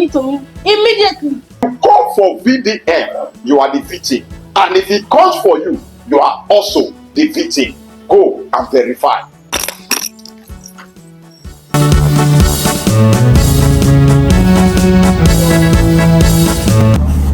it to me immediately. Call for VDM, you are the victim. And if he calls for you, you are also the victim. Go and verify.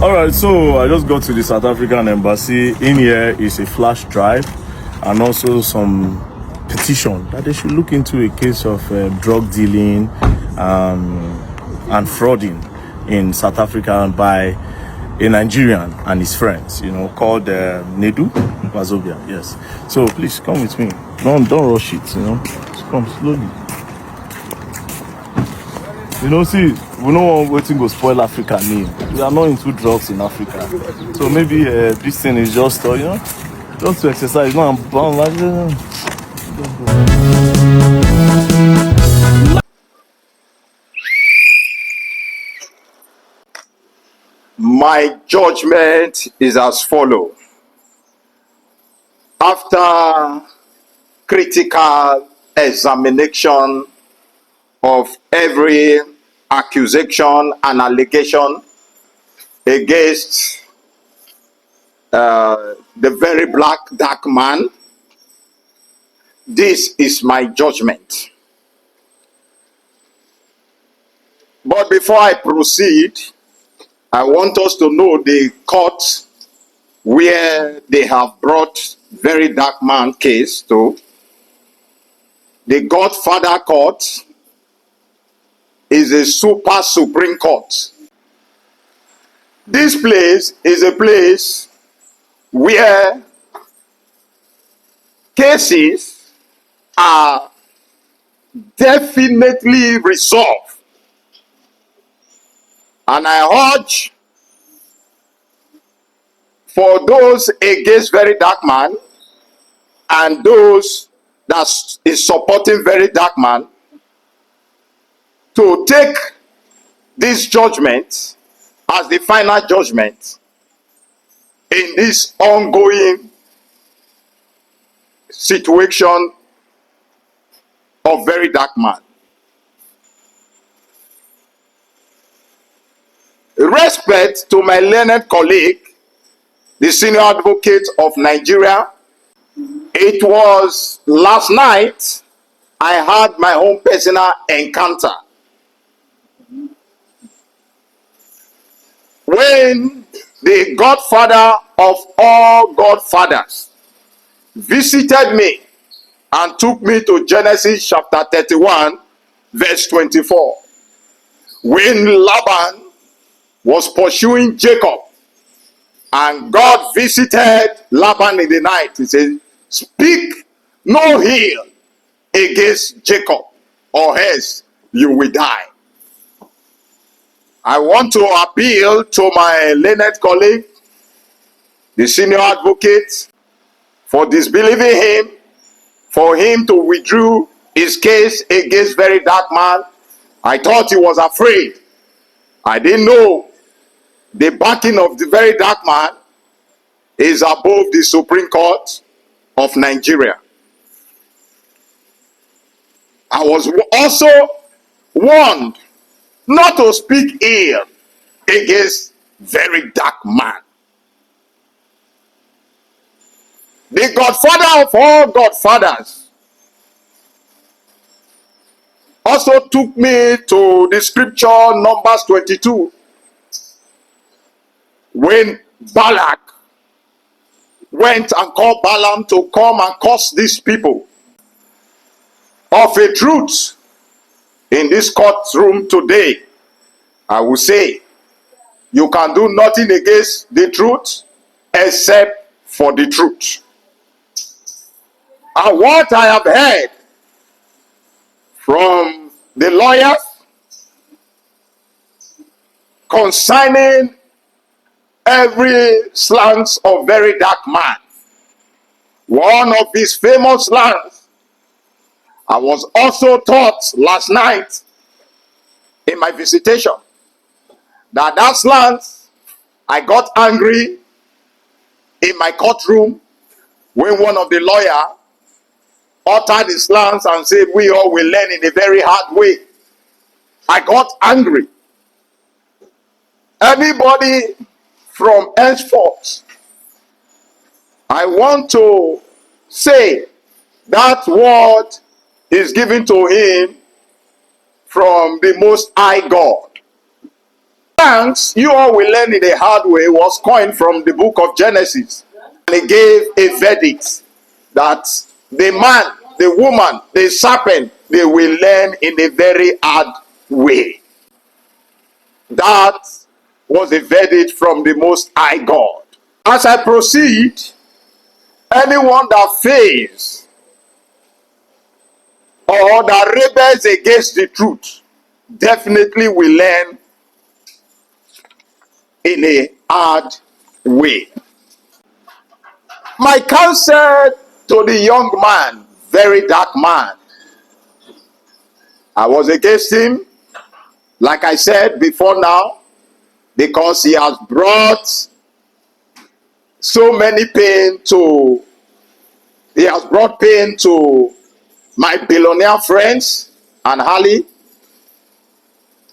Alright, so I just got to the South African embassy. In here is a flash drive and also some petition that they should look into a case of drug dealing and frauding in South Africa by a Nigerian and his friends, called Nedu Wazobia. Yes. So please come with me. Don't rush it, Just come slowly. See, we don't want waiting to spoil Africa name. We are not into drugs in Africa. So maybe this thing is just, just to exercise. No, I'm bound like My judgment is as follows. After critical examination of every accusation and allegation against the very black dark man, this is my judgment. But before I proceed, I want us to know the court where they have brought very dark man case to. The Godfather Court is a super supreme court. This place is a place where cases are definitely resolved. And I urge for those against very dark man and those that is supporting very dark man to take this judgment as the final judgment in this ongoing situation of very dark man. Respect to my learned colleague, the senior advocate of Nigeria. It was last night I had my own personal encounter when the Godfather of all Godfathers visited me and took me to Genesis chapter 31 verse 24, when Laban was pursuing Jacob and God visited Laban in the night. He said, speak no ill against Jacob, or else you will die. I want to appeal to my learned colleague, the senior advocate, for disbelieving him, for him to withdraw his case against very dark man. I thought he was afraid. I didn't know the backing of the very dark man is above the Supreme Court of Nigeria. I was also warned not to speak ill against very dark man. The Godfather of all Godfathers also took me to the scripture Numbers 22, when Balak went and called Balaam to come and curse these people. Of a truth, in this courtroom today, I will say, you can do nothing against the truth except for the truth. And what I have heard from the lawyers concerning every slant of very dark man, one of his famous slants, I was also taught last night in my visitation that slant, I got angry in my courtroom when one of the lawyers uttered his slants and said, we all will learn in a very hard way. I got angry. Anybody from henceforth, I want to say that word is given to him from the Most High God. Thanks, you all will learn in a hard way, was coined from the book of Genesis. And he gave a verdict that the man, the woman, the serpent, they will learn in a very hard way. That was a verdict from the Most High God. As I proceed, anyone that fails or that rebels against the truth definitely will learn in a hard way. My counsel to the young man, very dark man, I was against him, like I said before now, because he has brought so many pain to, he has brought pain to my billionaire friends and Harley.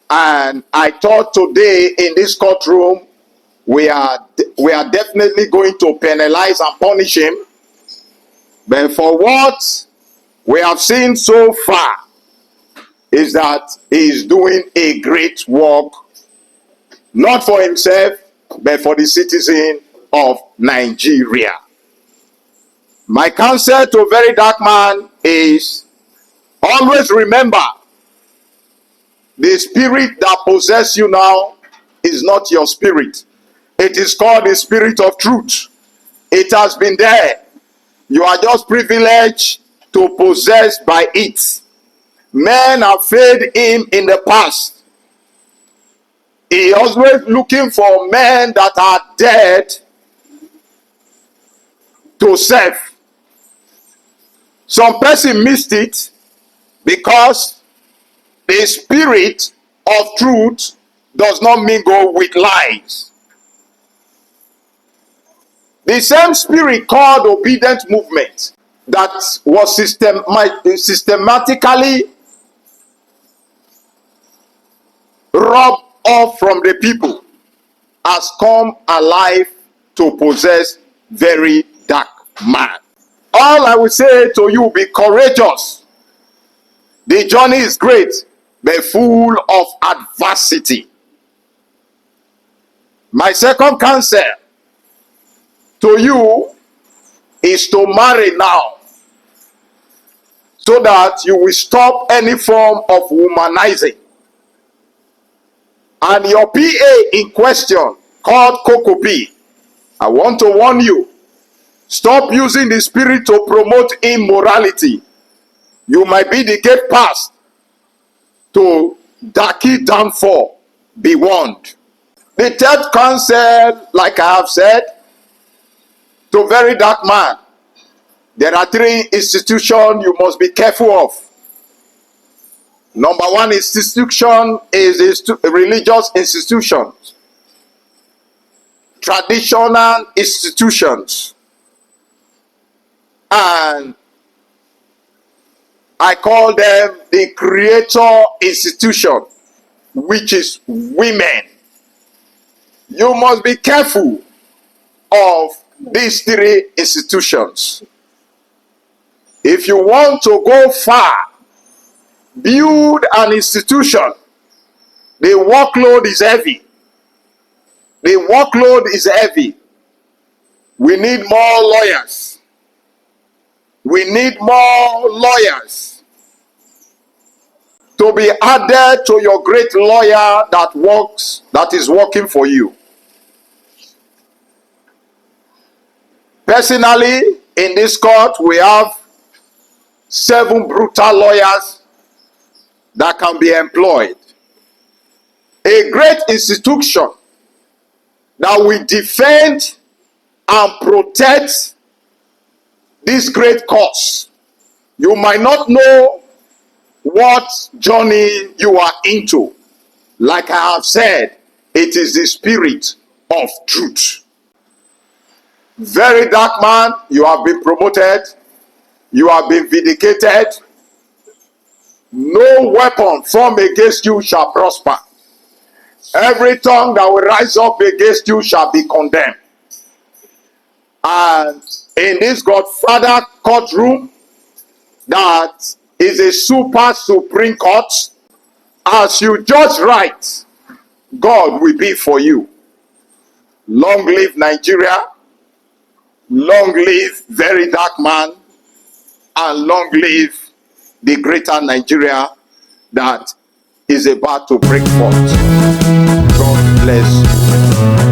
And I thought today in this courtroom, we are definitely going to penalize and punish him. But for what we have seen so far is that he is doing a great work, not for himself, but for the citizen of Nigeria. My counsel to very dark man is always remember the spirit that possesses you now is not your spirit. It is called the spirit of truth. It has been there. You are just privileged to possess by it. Men have failed him in the past. He is always looking for men that are dead to serve. Some person missed it because the spirit of truth does not mingle with lies. The same spirit called obedient movement that was systematically robbed off from the people has come alive to possess very dark man. All I will say to you, be courageous. The journey is great, but full of adversity. My second counsel to you is to marry now, so that you will stop any form of womanizing. And your PA in question, called Coco P, I want to warn you, stop using the spirit to promote immorality. You might be the gate pass to darky downfall. Be warned. The third counsel, like I have said, to very dark man, there are three institutions you must be careful of. Number one institution is religious institutions, traditional institutions, and I call them the creator institution, which is women. You must be careful of these three institutions. If you want to go far, build an institution. The workload is heavy. The workload is heavy. We need more lawyers. We need more lawyers to be added to your great lawyer that is working for you. Personally, in this court, we have 7 brutal lawyers that can be employed. A great institution that will defend and protect this great cause. You might not know what journey you are into. Like I have said, it is the spirit of truth. Very dark man, you have been promoted. You have been vindicated. No weapon formed against you shall prosper. Every tongue that will rise up against you shall be condemned. And in this Godfather courtroom, that is a super supreme court, as you judge right, God will be for you. Long live Nigeria, long live very dark man, and long live the greater Nigeria that is about to break forth. God bless you.